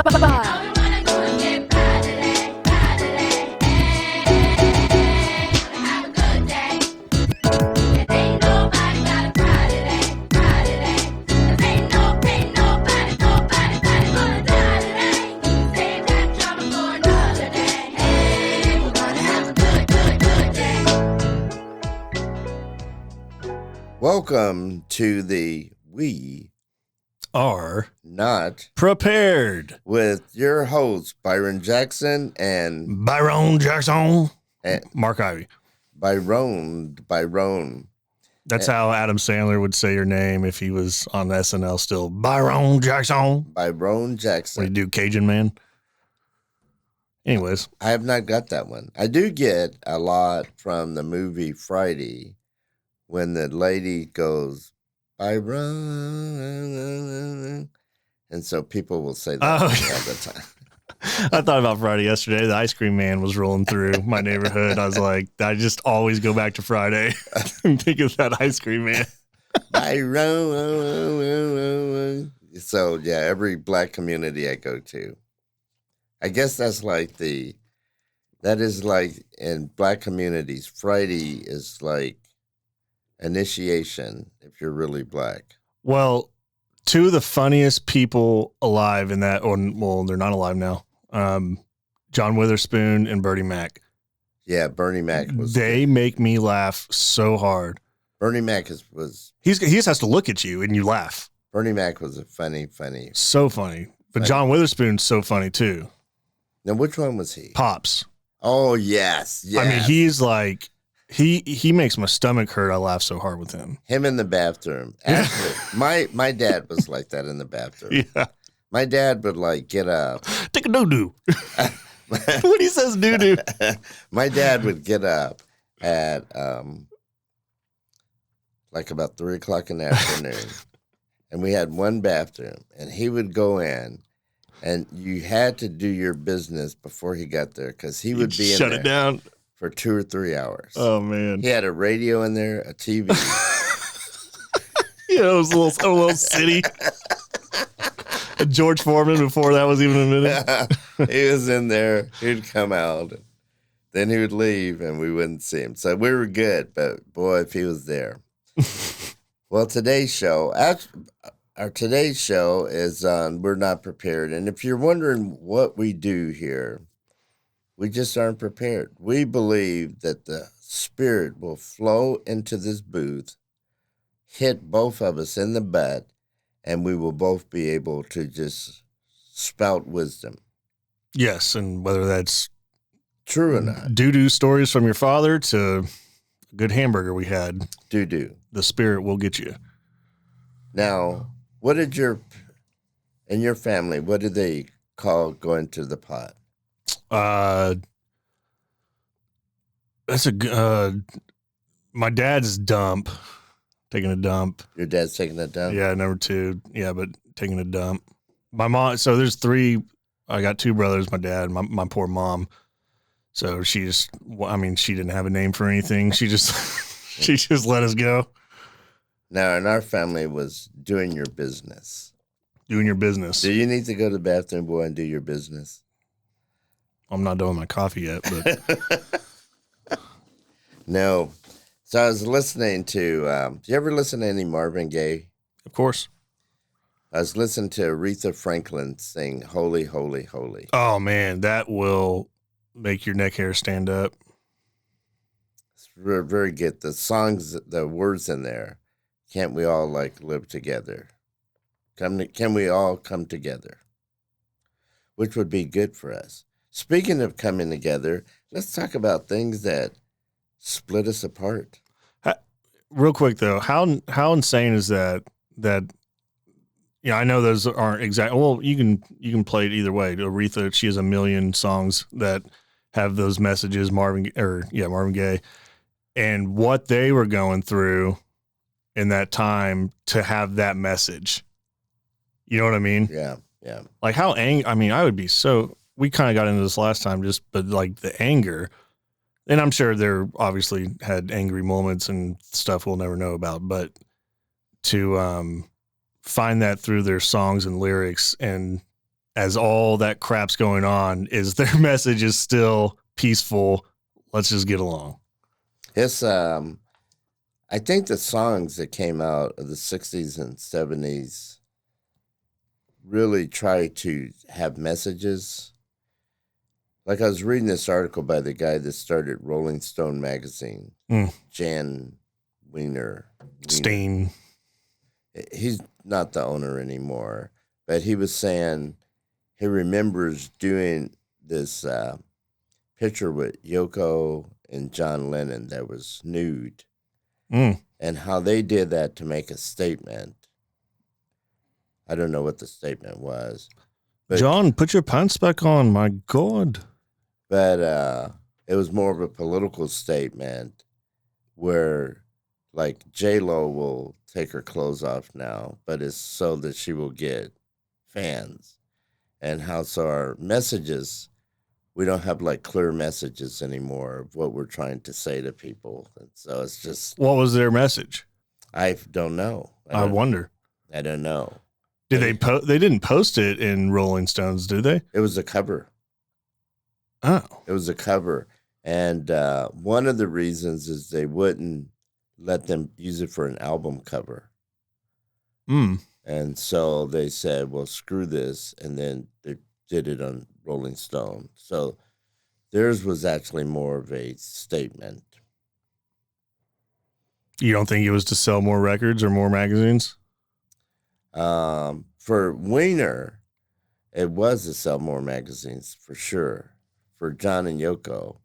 Welcome to the We Are Not Prepared with your hosts, Byron Jackson and Byron Jackson, and Mark Ivy. Byron. That's how Adam Sandler would say your name if he was on SNL still. Byron Jackson. Byron Jackson. When you do Cajun Man. Anyways. I have not got that one. I do get a lot from the movie Friday when the lady goes, Byron. And so people will say that all the time. I thought about Friday yesterday. The ice cream man was rolling through my neighborhood. I was like, I just always go back to Friday and think of that ice cream man. So, yeah, every black community I go to, I guess that's like in black communities, Friday is like initiation if you're really black. Well, two of the funniest people alive in that, well, they're not alive now. John Witherspoon and Bernie Mac. Yeah, Bernie Mac was. They make me laugh so hard. Bernie Mac was. He just has to look at you and you laugh. Bernie Mac was a funny. So funny. But John Witherspoon's so funny too. Now, which one was he? Pops. Oh, yes. I mean, he's like, he makes my stomach hurt. I laugh so hard with him. Him in the bathroom. Actually, my dad was like that in the bathroom. Yeah. My dad would like get up. Take a doo-doo. When he says doo-doo. My dad would get up at like about 3 o'clock in the afternoon. And we had one bathroom. And he would go in. And you had to do your business before he got there because he would be in shut there it down for 2 or 3 hours. Oh, man. He had a radio in there, a TV. Yeah, it was a little city. George Foreman before that was even a minute. He was in there. He'd come out. Then he would leave and we wouldn't see him. So we were good, but boy, if he was there. Well, today's show is on We're Not Prepared. And if you're wondering what we do here, we just aren't prepared. We believe that the Spirit will flow into this booth, hit both of us in the butt, and we will both be able to just spout wisdom. Yes, and whether that's true or not. Doo-doo stories from your father to a good hamburger we had. Doo-doo. The Spirit will get you. Now, what did your family, what did they call going to the pot? That's my dad's dump. Taking a dump. Your dad's taking a dump? Yeah, number 2. Yeah, but taking a dump. My mom, so there's 3, I got 2 brothers, my dad, my poor mom. So she didn't have a name for anything. She just let us go. Now, in our family was doing your business. Doing your business. Do you need to go to the bathroom, boy, and do your business? I'm not doing my coffee yet, but. No. So I was listening to, do you ever listen to any Marvin Gaye? Of course. I was listening to Aretha Franklin sing Holy, Holy, Holy. Oh, man, that will make your neck hair stand up. It's very, very good. The songs, the words in there, can't we all like live together? Can we all come together? Which would be good for us. Speaking of coming together, let's talk about things that split us apart. Real quick though, how insane is that? I know those aren't exact. Well, you can play it either way. Aretha, she has a million songs that have those messages. Marvin Gaye, and what they were going through in that time to have that message. You know what I mean? Yeah. Like how I would be so. We kind of got into this last time, but like the anger. And I'm sure they're obviously had angry moments and stuff we'll never know about, but to find that through their songs and lyrics and as all that crap's going on, is their message is still peaceful. Let's just get along. It's I think the songs that came out of the 60s and 70s really try to have messages. Like I was reading this article by the guy that started Rolling Stone magazine, Jan Wiener. Steen. He's not the owner anymore, but he was saying he remembers doing this picture with Yoko and John Lennon that was nude, and how they did that to make a statement. I don't know what the statement was. But, John, put your pants back on, my God. But it was more of a political statement where, like, J-Lo will take her clothes off now, but it's so that she will get fans. And how so our messages, we don't have, like, clear messages anymore of what we're trying to say to people. And so it's just... What was their message? I don't know. I wonder. I don't know. Did they didn't post it in Rolling Stones, did they? It was a cover. Oh. It was a cover. And one of the reasons is they wouldn't let them use it for an album cover. And so they said, well, screw this. And then they did it on Rolling Stone. So theirs was actually more of a statement. You don't think it was to sell more records or more magazines? For Wiener, it was to sell more magazines for sure. For John and Yoko,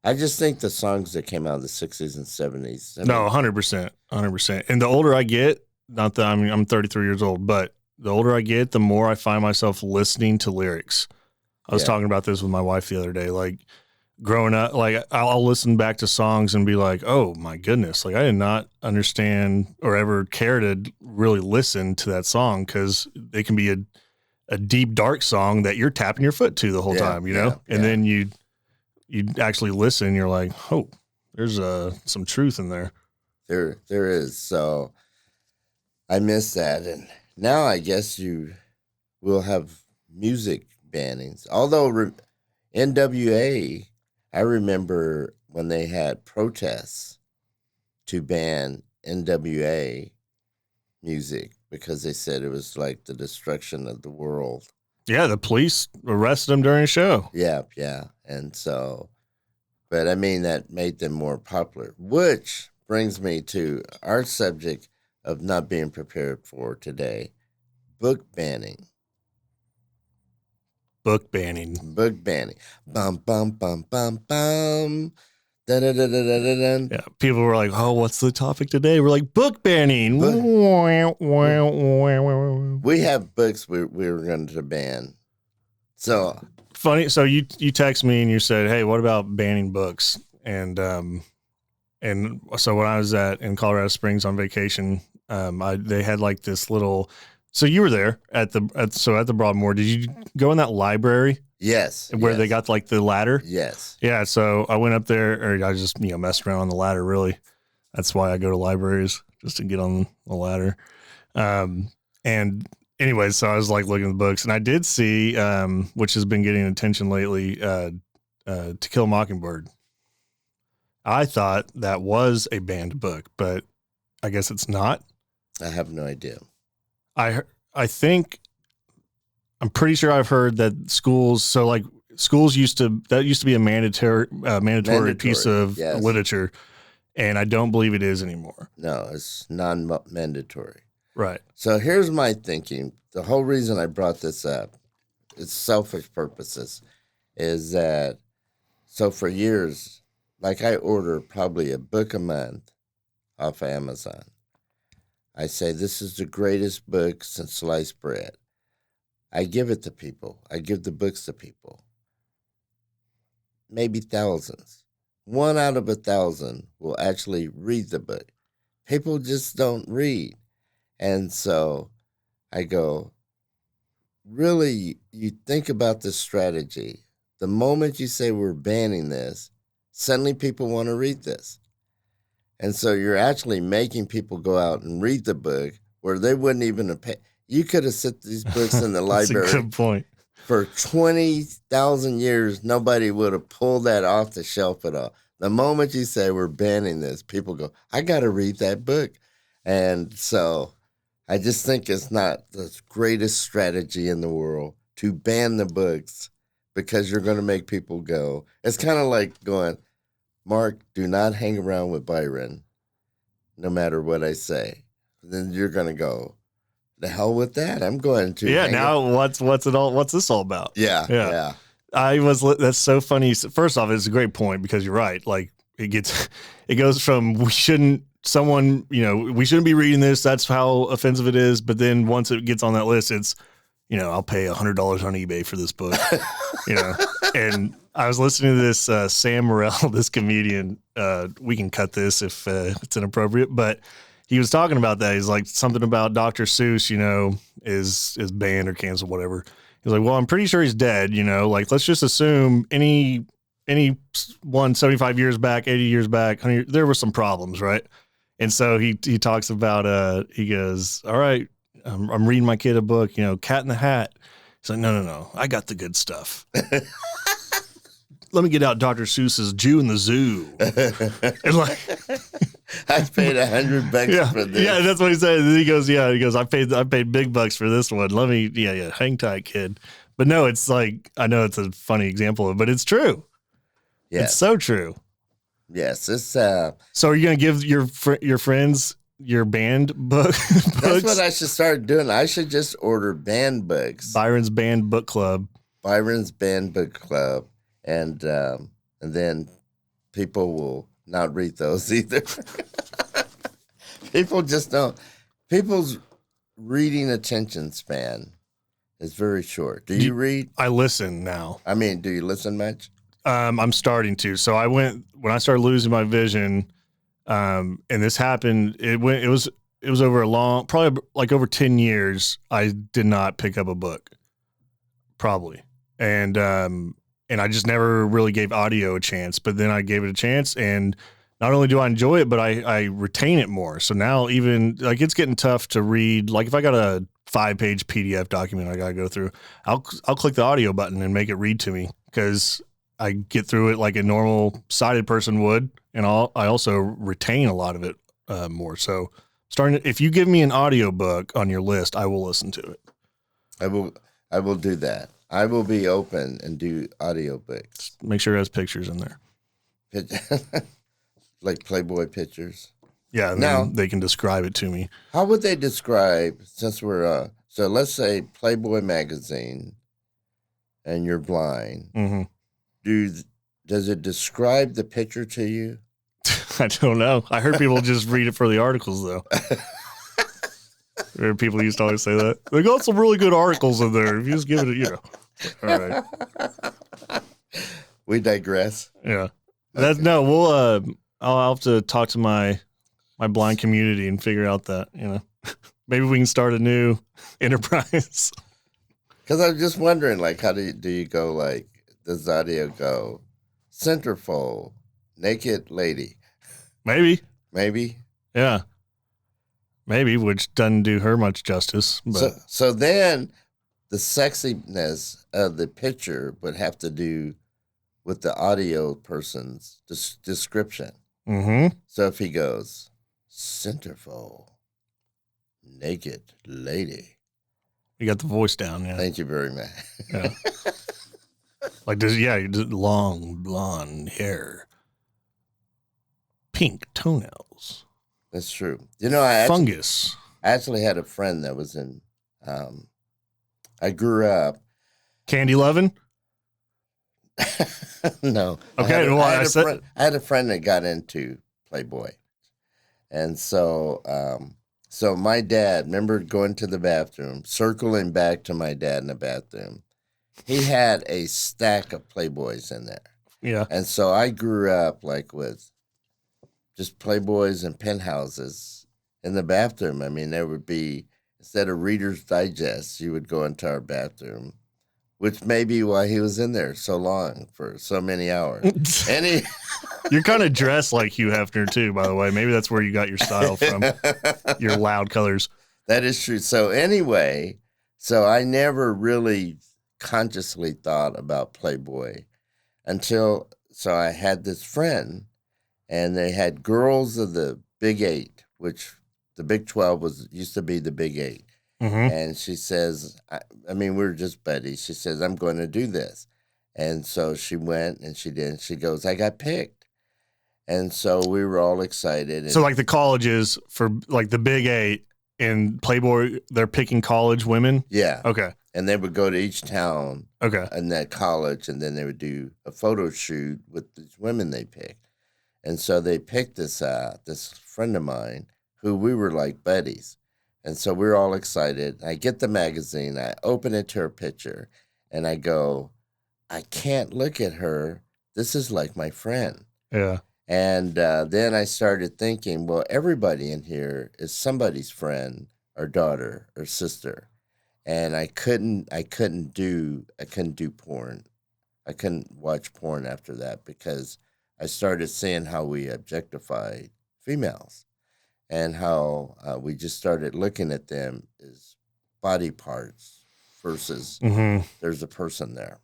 I just think the songs that came out of the 60s and 70s. No, 100%. 100%. And the older I get, not that I'm 33 years old, but the older I get, the more I find myself listening to lyrics. I was talking about this with my wife the other day. Like, growing up, like, I'll listen back to songs and be like, oh my goodness, like I did not understand or ever care to really listen to that song, because they can be a deep, dark song that you're tapping your foot to the whole time, you know? And then you actually listen, you're like, oh, there's some truth in there. There is. So I miss that. And now I guess you will have music bannings. Although NWA, I remember when they had protests to ban NWA music because they said it was like the destruction of the world. Yeah, the police arrested them during a show. Yeah. And so, but I mean, that made them more popular, which brings me to our subject of not being prepared for today, book banning. Book banning. Book banning. Bum, bum, bum, bum, bum. Da-da-da-da-da-da. Yeah, people were like, oh, what's the topic today? We're like, book banning. We have books we were going to ban. So funny. So you text me and you said, hey, what about banning books? And so when I was in Colorado Springs on vacation, they had like this little. So you were there at the Broadmoor. Did you go in that library? Yes. Where they got like the ladder? Yes. Yeah. So I went up there, or I just messed around on the ladder. Really, that's why I go to libraries, just to get on the ladder. And anyway, so I was like looking at the books, and I did see, which has been getting attention lately, To Kill a Mockingbird. I thought that was a banned book, but I guess it's not. I have no idea. I think I'm pretty sure I've heard that schools used to be a mandatory piece of literature, and I don't believe it is anymore. No, it's non-mandatory. Right. So here's my thinking. The whole reason I brought this up, it's selfish purposes, is that so for years, like I order probably a book a month off of Amazon. I say, this is the greatest book since sliced bread. I give it to people. I give the books to people. Maybe thousands. 1 out of 1,000 will actually read the book. People just don't read. And so I go, really, you think about this strategy. The moment you say we're banning this, suddenly people want to read this. And so you're actually making people go out and read the book where they wouldn't even have paid. You could have set these books in the library. That's a good point. For 20,000 years, nobody would have pulled that off the shelf at all. The moment you say we're banning this, people go, I got to read that book. And so I just think it's not the greatest strategy in the world to ban the books because you're going to make people go. It's kind of like going, Mark, do not hang around with Byron, no matter what I say. Then you're going to go, the hell with that. I'm going to. Yeah. Now what's this all about? Yeah. That's so funny. First off, it's a great point because you're right. Like it goes from we shouldn't be reading this. That's how offensive it is. But then once it gets on that list, it's, I'll pay $100 on eBay for this book, and I was listening to this, Sam Morrell, this comedian, we can cut this if it's inappropriate, but he was talking about that. He's like something about Dr. Seuss, is banned or canceled, whatever. He's like, well, I'm pretty sure he's dead, like, let's just assume any one 75 years back, 80 years back, there were some problems, right? And so he talks about, he goes, all right, I'm reading my kid a book, Cat in the Hat. He's like, no, I got the good stuff. Let me get out Dr. Seuss's Jew in the Zoo. And like, I paid $100 for this. Yeah, that's what he said. And he goes, I paid big bucks for this one. Let me, hang tight, kid. But no, it's like, I know it's a funny example, but it's true. Yeah. It's so true. Yes, it's So are you gonna give your friends your banned books? That's what I should start doing. I should just order banned books. Byron's Banned Book Club. And then people will not read those either. People just don't. People's reading attention span is very short. Do you read? I listen now. I mean, do you listen much? I'm starting to. So when I started losing my vision, and this happened, it was over a long, probably like over 10 years. I did not pick up a book, probably. And I just never really gave audio a chance, but then I gave it a chance, and not only do I enjoy it, but I retain it more. So now even like it's getting tough to read. Like if I got a 5-page PDF document I got to go through, I'll click the audio button and make it read to me because I get through it like a normal sighted person would, and I also retain a lot of it more. So if you give me an audio book on your list, I will listen to it. I will do that. I will be open and do audio books. Make sure it has pictures in there. Like Playboy pictures. Yeah, and now they can describe it to me. How would they describe, since we're, so let's say Playboy magazine and you're blind. Mm-hmm. Does it describe the picture to you? I don't know. I heard people just read it for the articles, though. People used to always say that. They got some really good articles in there. If you just give it, All right. We digress. Yeah. I'll have to talk to my blind community and figure out that, maybe we can start a new enterprise. Because I'm just wondering, like, how do you go, like, does the audio go, centerfold, naked lady? Maybe. Yeah. Maybe, which doesn't do her much justice. But. So then the sexiness of the picture would have to do with the audio person's description. Mm-hmm. So if he goes, centerfold, naked lady. You got the voice down, yeah. Thank you very much. Yeah. Like, you did long blonde hair, pink toenails. That's true. Fungus. I actually had a friend that was in, I grew up. Candy loving? No. Okay. I had a friend that got into Playboy. And so my dad, remember going to the bathroom, circling back to my dad in the bathroom. He had a stack of Playboys in there. Yeah. And so I grew up like with just Playboys and penthouses in the bathroom. I mean, there would be, instead of Reader's Digest, you would go into our bathroom, which may be why he was in there so long for so many hours. You're kind of dressed like Hugh Hefner too, by the way. Maybe that's where you got your style from. Your loud colors. That is true. So anyway, I never really consciously thought about Playboy so I had this friend, and they had girls of the Big Eight, which the Big 12 used to be the Big Eight. Mm-hmm. And she says, I mean, we were just buddies. She says, I'm going to do this. And so she went and she did. And she goes, I got picked. And so we were all excited. And So like the colleges for like the Big Eight in Playboy, they're picking college women? yeah. Okay. And they would go to each town Okay. in that college, and then they would do a photo shoot with these women they picked. And so they picked this friend of mine who we were like buddies. And so we were all excited. I get the magazine, I open it to her picture, and I go, I can't look at her. This is like my friend. Yeah. And then I started thinking, well, everybody in here is somebody's friend or daughter or sister. And I couldn't do porn. I couldn't watch porn after that because I started seeing how we objectified females and how we just started looking at them as body parts versus there's a person there.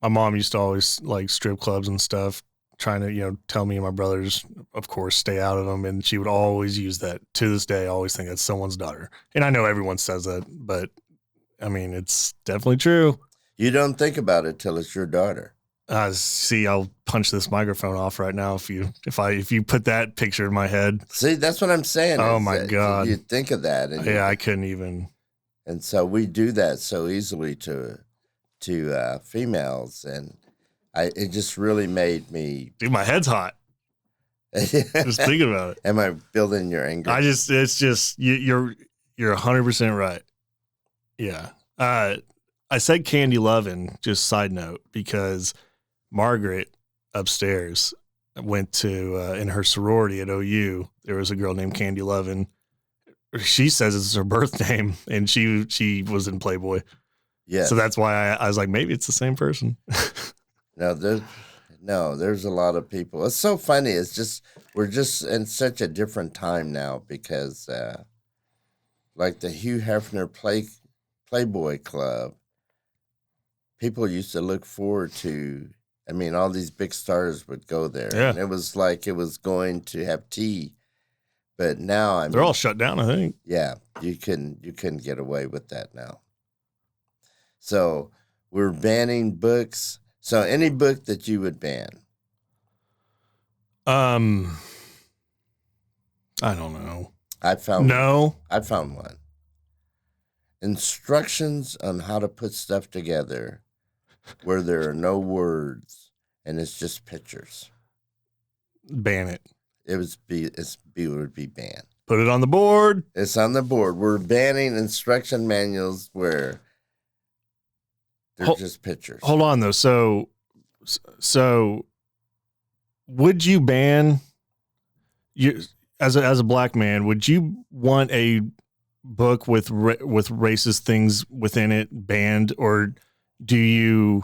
My mom used to always like strip clubs and stuff, trying to, tell me and my brothers, of course, stay out of them. And she would always use that. To this day, I always think that's someone's daughter. And I know everyone says that, but I mean, it's definitely true. You don't think about it till it's your daughter. See, I'll punch this microphone off right now if you put that picture in my head. See, that's what I'm saying. Oh my God. You think of that. And I couldn't even. And so we do that so easily to females, and it just really made me. Dude, my head's hot. Just thinking about it. Am I building your anger? It's just you're 100% right. Yeah. I said Candy Lovin', just side note, because Margaret upstairs went to, in her sorority at OU, there was a girl named Candy Lovin'. She says it's her birth name, and she was in Playboy. Yeah. So that's why I was like, maybe it's the same person. No, there's a lot of people. It's so funny. It's just, we're just in such a different time now because, like the Hugh Hefner Playboy Club, people used to look forward to. I mean, all these big stars would go there. Yeah. And it was like it was going to have tea. But now, they're all shut down, I think. Yeah, you couldn't get away with that now. So we're banning books. So any book that you would ban? I don't know. I found one. Instructions on how to put stuff together where there are no words and it's just pictures. Ban it. It would be banned. Put it on the board. It's on the board. We're banning instruction manuals where they're just pictures. Hold on though. So would you ban you as a black man? Would you want a book with racist things within it banned, or do you?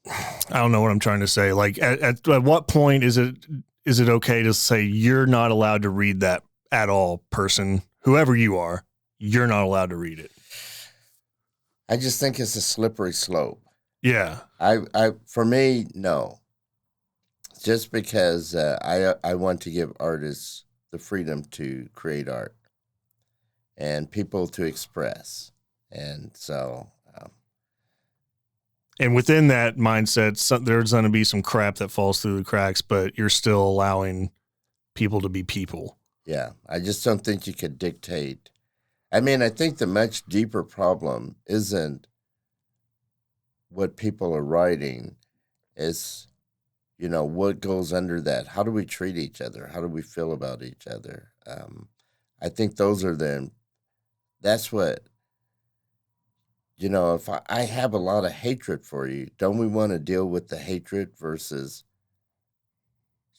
I don't know what I'm trying to say. Like, at what point is it okay to say you're not allowed to read that at all, person, whoever you are, you're not allowed to read it? I just think it's a slippery slope. Yeah. For me, no. Just because I want to give artists the freedom to create art and people to express. And so. And within that mindset, there's going to be some crap that falls through the cracks, but you're still allowing people to be people. Yeah. I just don't think you could dictate. I mean, I think the much deeper problem isn't what people are writing. It's, what goes under that. How do we treat each other? How do we feel about each other? I think those are that's what, if I have a lot of hatred for you, don't we want to deal with the hatred versus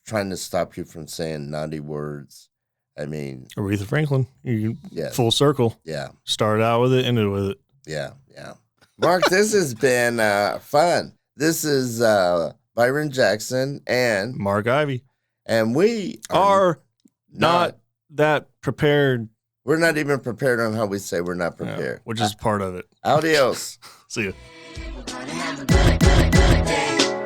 trying to stop you from saying naughty words? I mean, Aretha Franklin, full circle. Yeah. Started out with it, ended with it. Yeah. Yeah. Mark, this has been fun. This is Byron Jackson and Mark Ivy. And we are not that prepared. We're not even prepared on how we say we're not prepared. Yeah, which is part of it. Adios. See you. Remember, good day.